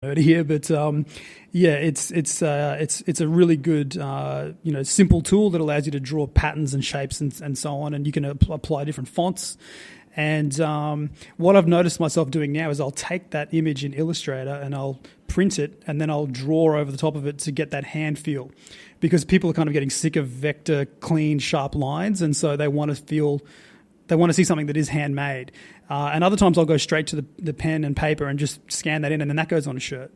nerdy here, but yeah, it's a really good simple tool that allows you to draw patterns and shapes and so on, and you can apply different fonts. And what I've noticed myself doing now is I'll take that image in Illustrator and I'll print it, and then I'll draw over the top of it to get that hand feel, because people are kind of getting sick of vector, clean, sharp lines, and so they want to see something that is handmade. And other times I'll go straight to the pen and paper and just scan that in, and then that goes on a shirt.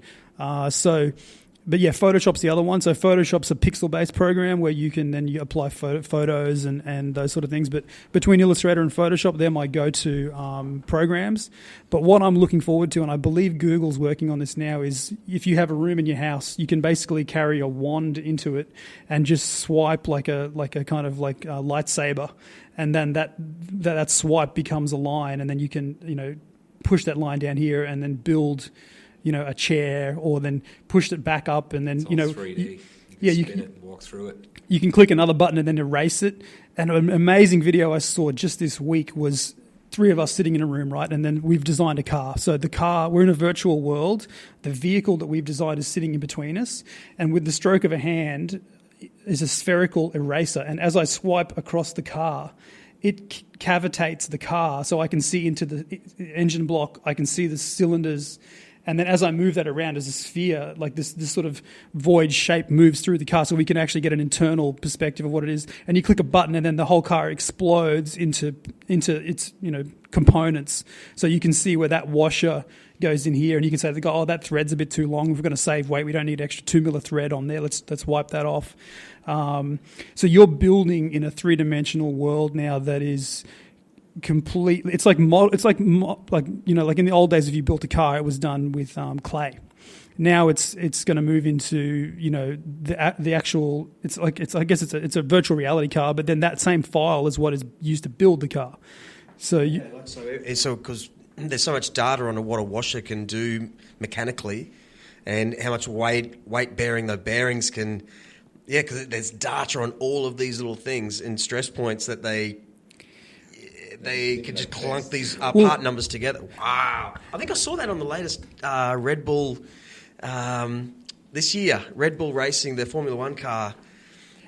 But yeah, Photoshop's the other one. So Photoshop's a pixel-based program where you apply photos and those sort of things. But between Illustrator and Photoshop, they're my go-to programs. But what I'm looking forward to, and I believe Google's working on this now, is if you have a room in your house, you can basically carry a wand into it and just swipe like a kind of like a lightsaber, and then that swipe becomes a line, and then you can push that line down here and then build a chair, or then pushed it back up, and then it's all 3D. You can spin it, walk through it. You can click another button and then erase it. And an amazing video I saw just this week was 3 of us sitting in a room, right? And then we've designed a car. So the car, we're in a virtual world. The vehicle that we've designed is sitting in between us, and with the stroke of a hand is a spherical eraser. And as I swipe across the car, it cavitates the car, so I can see into the engine block. I can see the cylinders. And then as I move that around as a sphere, like this sort of void shape moves through the car, so we can actually get an internal perspective of what it is. And you click a button, and then the whole car explodes into its components. So you can see where that washer goes in here, and you can say to the guy, "Oh, that thread's a bit too long. We're going to save weight. We don't need extra 2mm thread on there. Let's wipe that off." So you're building in a 3-dimensional world now that is completely. It's like in the old days, if you built a car, it was done with clay. Now it's going to move into the actual. I guess it's a virtual reality car, but then that same file is what is used to build the car. So because there's so much data on what a washer can do mechanically, and how much weight bearing the bearings can. Yeah, because there's data on all of these little things and stress points that they can just clunk these part numbers together. Wow. I think I saw that on the latest Red Bull this year. Red Bull Racing, their Formula One car.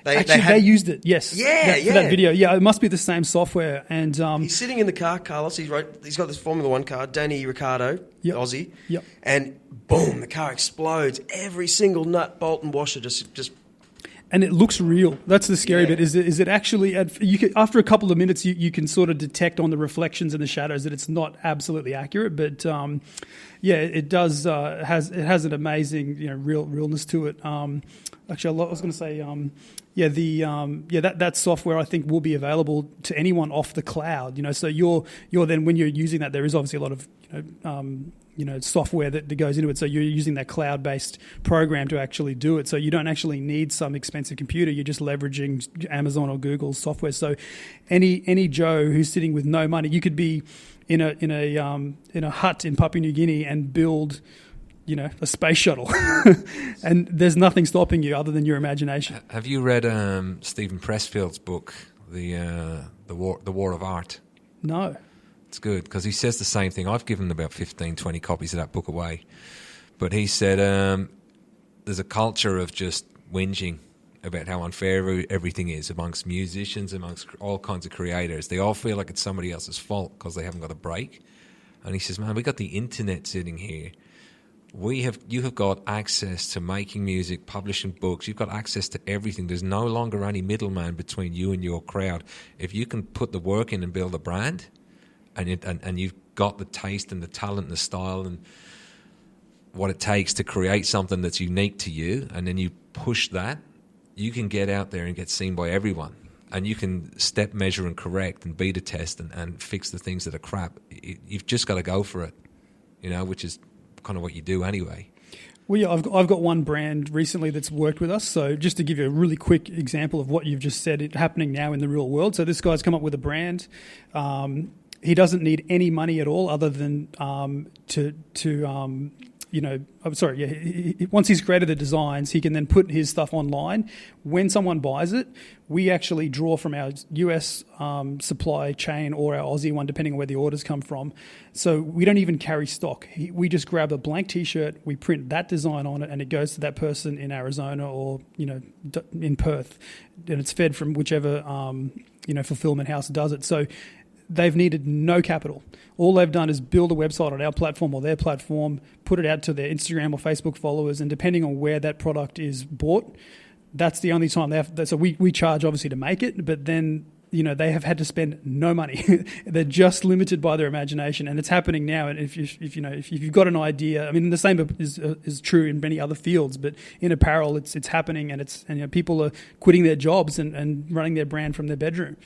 They used it, yes. For that video. Yeah, it must be the same software. And he's sitting in the car, Carlos. He's got this Formula One car, Danny Ricciardo, Aussie. Yep. And boom, the car explodes. Every single nut, bolt, and washer just. And it looks real. That's the scary bit. Is it actually? After a couple of minutes, you can sort of detect on the reflections and the shadows that it's not absolutely accurate. But it does. It has an amazing realness to it. Actually, I was going to say that software I think will be available to anyone off the cloud. So you're then, when you're using that, there is obviously a lot of software that goes into it. So you're using that cloud-based program to actually do it. So you don't actually need some expensive computer. You're just leveraging Amazon or Google's software. So any Joe who's sitting with no money, you could be in a hut in Papua New Guinea and build a space shuttle, and there's nothing stopping you other than your imagination. Have you read Stephen Pressfield's book, The War of Art? No. It's good because he says the same thing. I've given about 15, 20 copies of that book away. But he said there's a culture of just whinging about how unfair everything is amongst musicians, amongst all kinds of creators. They all feel like it's somebody else's fault because they haven't got a break. And he says, man, we got the internet sitting here. You have got access to making music, publishing books. You've got access to everything. There's no longer any middleman between you and your crowd. If you can put the work in and build a brand, and you've got the taste and the talent and the style and what it takes to create something that's unique to you, and then you push that, you can get out there and get seen by everyone. And you can step, measure, and correct and beta test and fix the things that are crap. You've just got to go for it, which is kind of what you do anyway. Well, yeah, I've got one brand recently that's worked with us. So just to give you a really quick example of what you've just said, it happening now in the real world. So this guy's come up with a brand. He doesn't need any money at all other than to once he's created the designs, he can then put his stuff online. When someone buys it, we actually draw from our US supply chain or our Aussie one, depending on where the orders come from. So we don't even carry stock. We just grab a blank T-shirt, we print that design on it, and it goes to that person in Arizona or in Perth, and it's fed from whichever fulfillment house does it. So they've needed no capital. All they've done is build a website on our platform or their platform, put it out to their Instagram or Facebook followers, and depending on where that product is bought, that's the only time they have. So we charge obviously to make it, but then they have had to spend no money. They're just limited by their imagination, and it's happening now. And if you've got an idea, I mean, the same is true in many other fields, but in apparel, it's happening, and people are quitting their jobs and running their brand from their bedroom.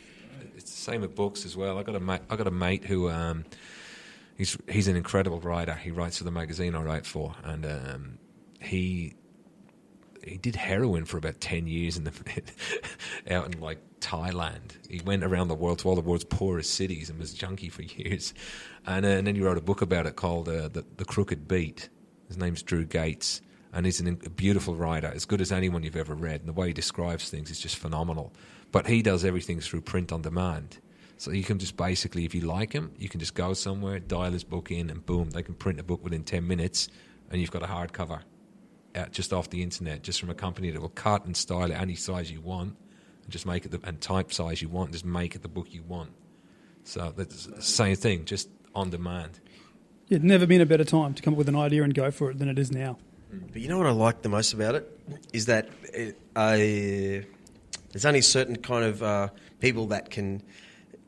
It's the same with books as well. I got a mate who he's an incredible writer. He writes for the magazine I write for, and he did heroin for about 10 years out in like Thailand. He went around the world to all the world's poorest cities and was junkie for years. And then he wrote a book about it called The Crooked Beat. His name's Drew Gates, and he's a beautiful writer, as good as anyone you've ever read. And the way he describes things is just phenomenal. But he does everything through print on demand. So you can just basically, if you like him, you can just go somewhere, dial his book in, and boom, they can print a book within 10 minutes, and you've got a hardcover just off the internet, just from a company that will cut and style it any size you want, and just make it and type size you want, and just make it the book you want. So that's the same thing, just on demand. It's never been a better time to come up with an idea and go for it than it is now. But you know what I like the most about it is that there's only certain kind of people that can.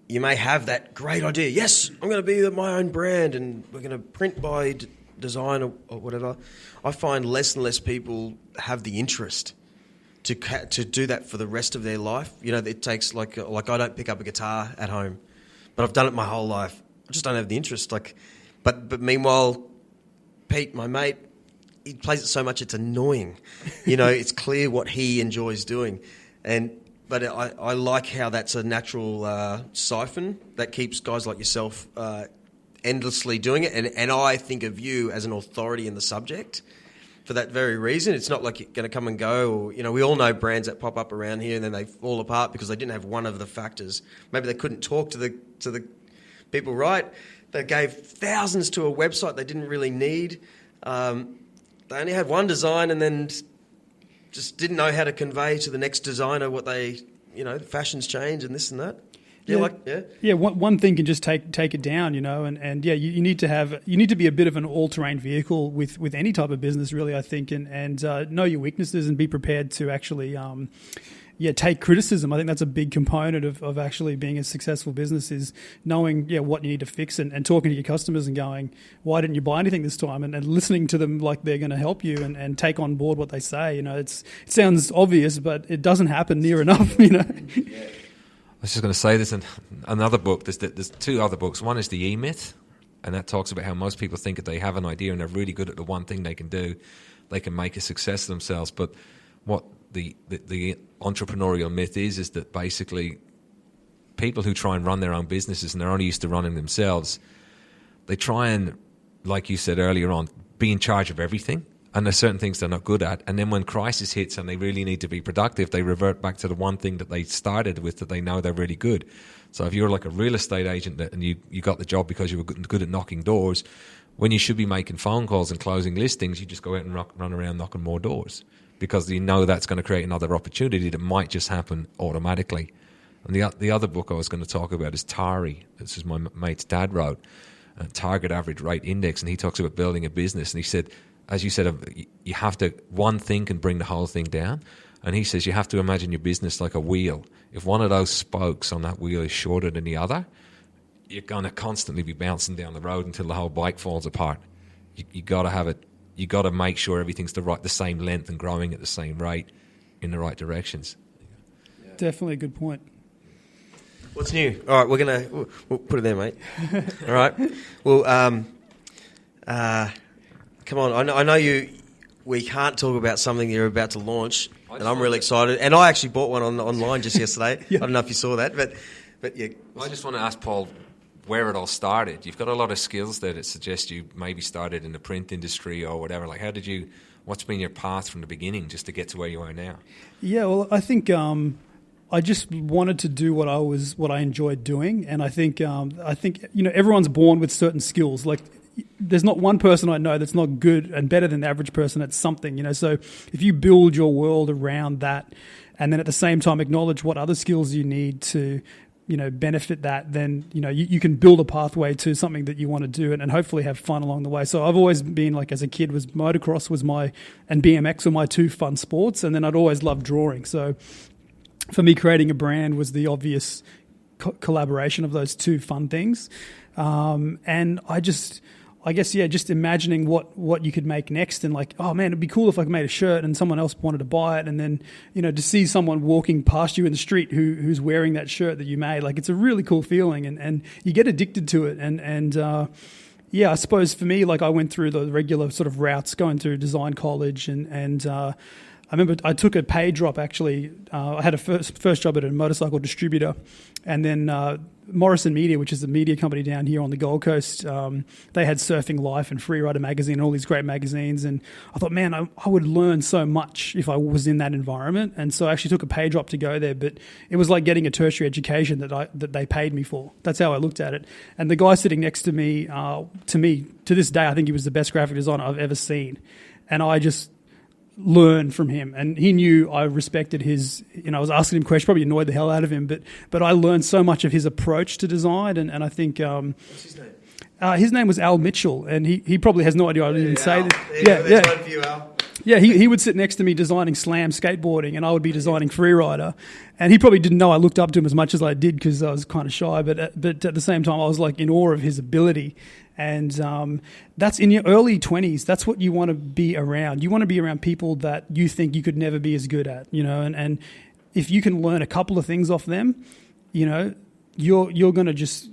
You may have that great idea. Yes, I'm going to be my own brand, and we're going to print by design or whatever. I find less and less people have the interest to do that for the rest of their life. It takes like I don't pick up a guitar at home, but I've done it my whole life. I just don't have the interest. But meanwhile, Pete, my mate, he plays it so much it's annoying. It's clear what he enjoys doing, but I like how that's a natural siphon that keeps guys like yourself endlessly doing it, and I think of you as an authority in the subject for that very reason. It's not like you're going to come and go, or we all know brands that pop up around here and then they fall apart because they didn't have one of the factors. Maybe they couldn't talk to the people right. They gave thousands to a website they didn't really need. They only had one design and then just didn't know how to convey to the next designer what they, fashions change and this and that. One thing can just take it down, and you need to be a bit of an all-terrain vehicle with any type of business, really, I think, and know your weaknesses and be prepared to actually take criticism. I think that's a big component of actually being a successful business, is knowing what you need to fix and talking to your customers and going, why didn't you buy anything this time, and listening to them like they're going to help you and take on board what they say. It sounds obvious, but it doesn't happen near enough. I was just going to say this in another book. There's two other books. One is The E-Myth, and that talks about how most people think that they have an idea and they're really good at the one thing they can do. They can make a success of themselves. But what the entrepreneurial myth is that basically people who try and run their own businesses and they're only used to running themselves, they try and, like you said earlier on, be in charge of everything. And there's certain things they're not good at. And then when crisis hits and they really need to be productive, they revert back to the one thing that they started with that they know they're really good. So if you're like a real estate agent and you got the job because you were good at knocking doors, when you should be making phone calls and closing listings, you just go out and run around knocking more doors because you know that's going to create another opportunity that might just happen automatically. And the other book I was going to talk about is Tari. This is my mate's dad wrote, Target Average Rate Index, and he talks about building a business. And he said, as you said, you have to, one thing can bring the whole thing down. And he says you have to imagine your business like a wheel. If one of those spokes on that wheel is shorter than the other, you're going to constantly be bouncing down the road until the whole bike falls apart. You got to have it. You got to make sure everything's the same length and growing at the same rate in the right directions. Definitely a good point. What's new? All right, we'll put it there, mate. All right. Well, come on. I know you. We can't talk about something you're about to launch, and I'm really excited. And I actually bought one online just yesterday. I don't know if you saw that, but yeah. I just want to ask Paul, where it all started. You've got a lot of skills there that suggest you maybe started in the print industry or whatever. Like, what's been your path from the beginning just to get to where you are now? Yeah, well, I think I just wanted to do what I enjoyed doing, and I think everyone's born with certain skills. Like, there's not one person I know that's not good and better than the average person at something. So if you build your world around that, and then at the same time acknowledge what other skills you need to benefit that, then you can build a pathway to something that you want to do, and hopefully have fun along the way. So I've always been, like, as a kid, was motocross and BMX were my two fun sports, and then I'd always loved drawing. So for me, creating a brand was the obvious collaboration of those two fun things. And I guess, just imagining what you could make next, and like, oh man, it'd be cool if I made a shirt and someone else wanted to buy it, and then to see someone walking past you in the street who's wearing that shirt that you made, like, it's a really cool feeling, and you get addicted to it, and I suppose for me, like, I went through the regular sort of routes going through design college, and I remember I took a pay drop, actually. I had a first job at a motorcycle distributor, and then Morrison Media, which is a media company down here on the Gold Coast, they had Surfing Life and Freerider magazine and all these great magazines, and I thought, man, I would learn so much if I was in that environment, and so I actually took a pay drop to go there, but it was like getting a tertiary education that they paid me for. That's how I looked at it. And the guy sitting next to me, to this day, I think he was the best graphic designer I've ever seen, and I just learn from him, and he knew I respected his, I was asking him questions, probably annoyed the hell out of him, but I learned so much of his approach to design, and I think what's his name? His name was Al Mitchell, and he probably has no idea I didn't say that. There's one for you, Al. Yeah, he would sit next to me designing slam skateboarding, and I would be designing freerider, and he probably didn't know I looked up to him as much as I did because I was kind of shy, but at the same time I was like in awe of his ability. And that's in your early 20s. That's what you want to be around. You want to be around people that you think you could never be as good at, and if you can learn a couple of things off them, you're going to just,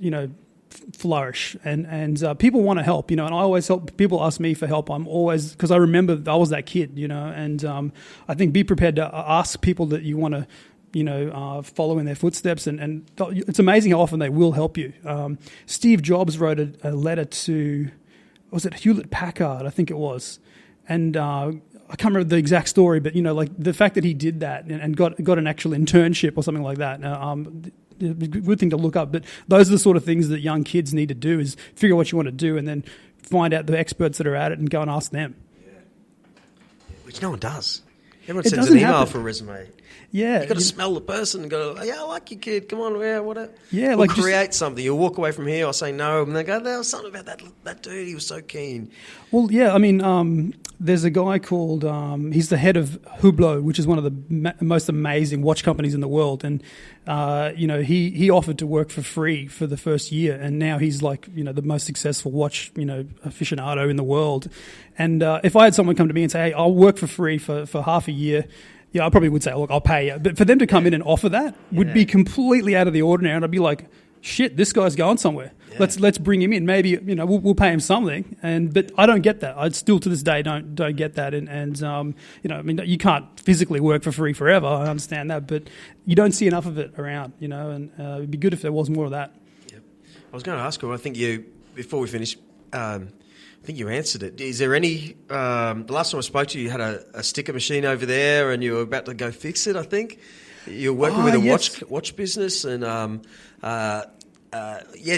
flourish. And people want to help, and I always help. People ask me for help. I'm always, because I remember I was that kid, and I think be prepared to ask people that you want to, follow in their footsteps, and it's amazing how often they will help you. Steve Jobs wrote a letter to, was it Hewlett Packard? I think it was, and I can't remember the exact story, but like the fact that he did that and got an actual internship or something like that. Good thing to look up, but those are the sort of things that young kids need to do: is figure out what you want to do, and then find out the experts that are at it and go and ask them. Yeah, which no one does. Everyone sends an email for a resume. Yeah, you got to smell the person and go, yeah, I like your kid. Come on, yeah, what? Yeah, we'll create something. You'll walk away from here. I'll say no, and they go, there was something about that dude. He was so keen. Well, yeah, I mean, there's a guy called. He's the head of Hublot, which is one of the most amazing watch companies in the world, and he offered to work for free for the first year, and now he's like the most successful watch aficionado in the world. And if I had someone come to me and say, hey, I'll work for free for half a year. Yeah, I probably would say, look, I'll pay you. But for them to come in and offer that would be completely out of the ordinary. And I'd be like, shit, this guy's going somewhere. Yeah. Let's bring him in. Maybe, we'll pay him something. But I don't get that. I still to this day don't get that. And I mean, you can't physically work for free forever. I understand that. But you don't see enough of it around, and it'd be good if there was more of that. Yep. I was going to ask you, I think before we finish, I think you answered it. Is there any... the last time I spoke to you, you had a sticker machine over there and you were about to go fix it, I think. You're working with a watch business and...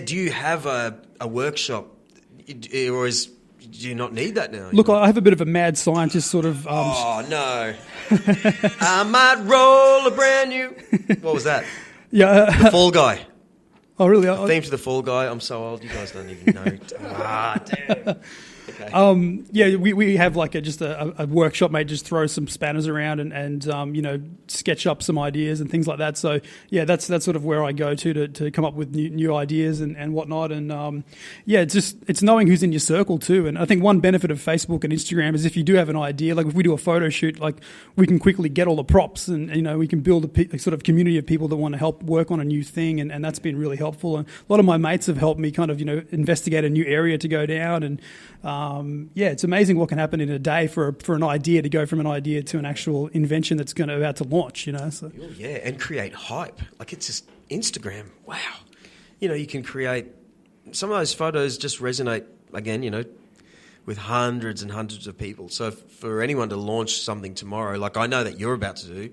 do you have a workshop or do you not need that now? Look, I have a bit of a mad scientist sort of... oh, no. I might roll a brand new... What was that? Yeah. The Fall Guy. Oh, really? Theme to the Fall Guy. I'm so old, you guys don't even know. Damn. Okay. We have like just a workshop, mate. Just throw some spanners around and sketch up some ideas and things like that. So yeah, that's sort of where I go to come up with new ideas and whatnot. And it's knowing who's in your circle too. And I think one benefit of Facebook and Instagram is if you do have an idea, like if we do a photo shoot, like we can quickly get all the props and we can build a sort of community of people that want to help work on a new thing, and that's been really helpful. And a lot of my mates have helped me kind of investigate a new area to go down and. It's amazing what can happen in a day for an idea to go from an idea to an actual invention that's about to launch, So. Yeah, and create hype. Like it's just Instagram. Wow. You can create some of those photos just resonate again, with hundreds and hundreds of people. So for anyone to launch something tomorrow, like I know that you're about to do,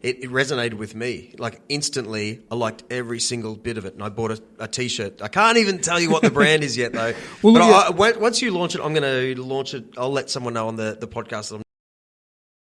it resonated with me. Like instantly, I liked every single bit of it, and I bought a T-shirt. I can't even tell you what the brand is yet, though. Well, but once you launch it, I'm going to launch it. I'll let someone know on the podcast that I'm